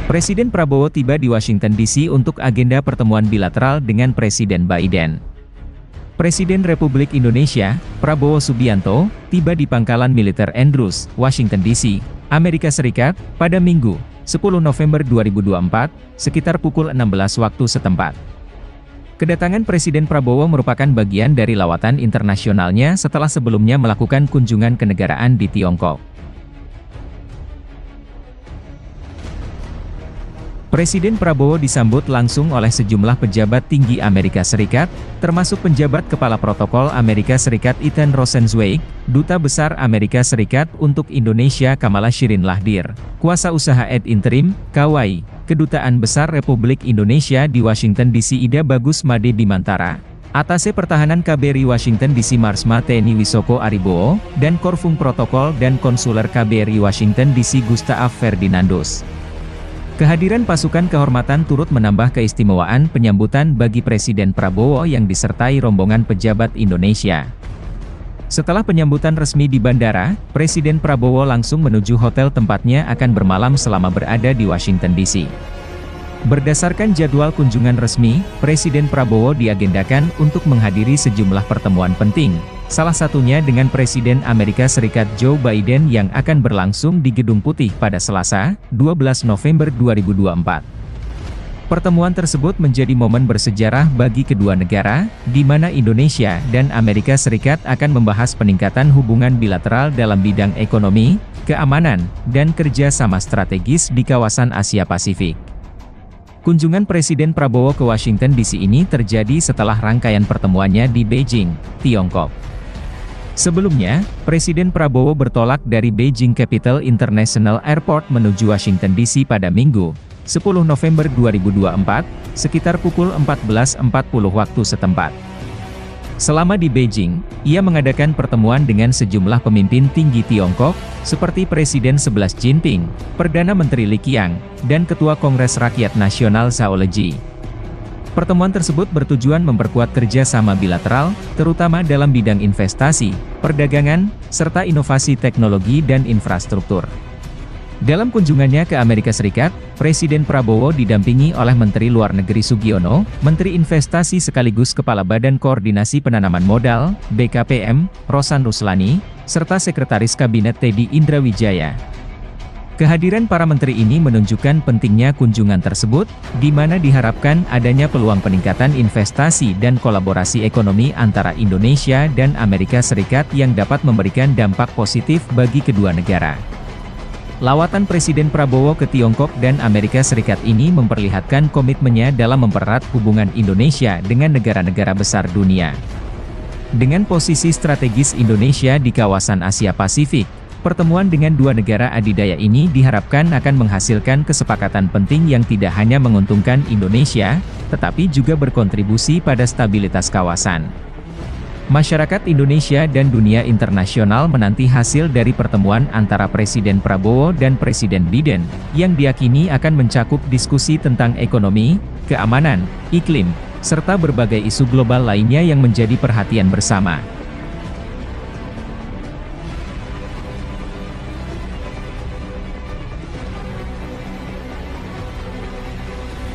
Presiden Prabowo tiba di Washington DC untuk agenda pertemuan bilateral dengan Presiden Biden. Presiden Republik Indonesia, Prabowo Subianto, tiba di Pangkalan Militer Andrews, Washington DC, Amerika Serikat, pada Minggu, 10 November 2024, sekitar pukul 16 waktu setempat. Kedatangan Presiden Prabowo merupakan bagian dari lawatan internasionalnya setelah sebelumnya melakukan kunjungan kenegaraan di Tiongkok. Presiden Prabowo disambut langsung oleh sejumlah pejabat tinggi Amerika Serikat, termasuk penjabat Kepala Protokol Amerika Serikat Ethan Rosenzweig, Duta Besar Amerika Serikat untuk Indonesia Kamala Shirin Lahdir, Kuasa Usaha ad interim, KUAI, Kedutaan Besar Republik Indonesia di Washington DC Ida Bagus Made Bimantara, Atase Pertahanan KBRI Washington DC Marsma TNI Wisoko Aribowo, dan Korfung Protokol dan Konsuler KBRI Washington DC Gustaaf Ferdinandus. Kehadiran pasukan kehormatan turut menambah keistimewaan penyambutan bagi Presiden Prabowo yang disertai rombongan pejabat Indonesia. Setelah penyambutan resmi di bandara, Presiden Prabowo langsung menuju hotel tempatnya akan bermalam selama berada di Washington DC. Berdasarkan jadwal kunjungan resmi, Presiden Prabowo diagendakan untuk menghadiri sejumlah pertemuan penting, salah satunya dengan Presiden Amerika Serikat Joe Biden yang akan berlangsung di Gedung Putih pada Selasa, 12 November 2024. Pertemuan tersebut menjadi momen bersejarah bagi kedua negara, di mana Indonesia dan Amerika Serikat akan membahas peningkatan hubungan bilateral dalam bidang ekonomi, keamanan, dan kerja sama strategis di kawasan Asia Pasifik. Kunjungan Presiden Prabowo ke Washington DC ini terjadi setelah rangkaian pertemuannya di Beijing, Tiongkok. Sebelumnya, Presiden Prabowo bertolak dari Beijing Capital International Airport menuju Washington DC pada Minggu, 10 November 2024, sekitar pukul 14.40 waktu setempat. Selama di Beijing, ia mengadakan pertemuan dengan sejumlah pemimpin tinggi Tiongkok, seperti Presiden 11 Jinping, Perdana Menteri Li Qiang, dan Ketua Kongres Rakyat Nasional Zhao Leji. Pertemuan tersebut bertujuan memperkuat kerjasama bilateral, terutama dalam bidang investasi, perdagangan, serta inovasi teknologi dan infrastruktur. Dalam kunjungannya ke Amerika Serikat, Presiden Prabowo didampingi oleh Menteri Luar Negeri Sugiono, Menteri Investasi sekaligus Kepala Badan Koordinasi Penanaman Modal, BKPM, Rosan Ruslani, serta Sekretaris Kabinet Teddy Indrawijaya. Kehadiran para menteri ini menunjukkan pentingnya kunjungan tersebut, di mana diharapkan adanya peluang peningkatan investasi dan kolaborasi ekonomi antara Indonesia dan Amerika Serikat yang dapat memberikan dampak positif bagi kedua negara. Lawatan Presiden Prabowo ke Tiongkok dan Amerika Serikat ini memperlihatkan komitmennya dalam mempererat hubungan Indonesia dengan negara-negara besar dunia. Dengan posisi strategis Indonesia di kawasan Asia Pasifik, pertemuan dengan dua negara adidaya ini diharapkan akan menghasilkan kesepakatan penting yang tidak hanya menguntungkan Indonesia, tetapi juga berkontribusi pada stabilitas kawasan. Masyarakat Indonesia dan dunia internasional menanti hasil dari pertemuan antara Presiden Prabowo dan Presiden Biden, yang diyakini akan mencakup diskusi tentang ekonomi, keamanan, iklim, serta berbagai isu global lainnya yang menjadi perhatian bersama.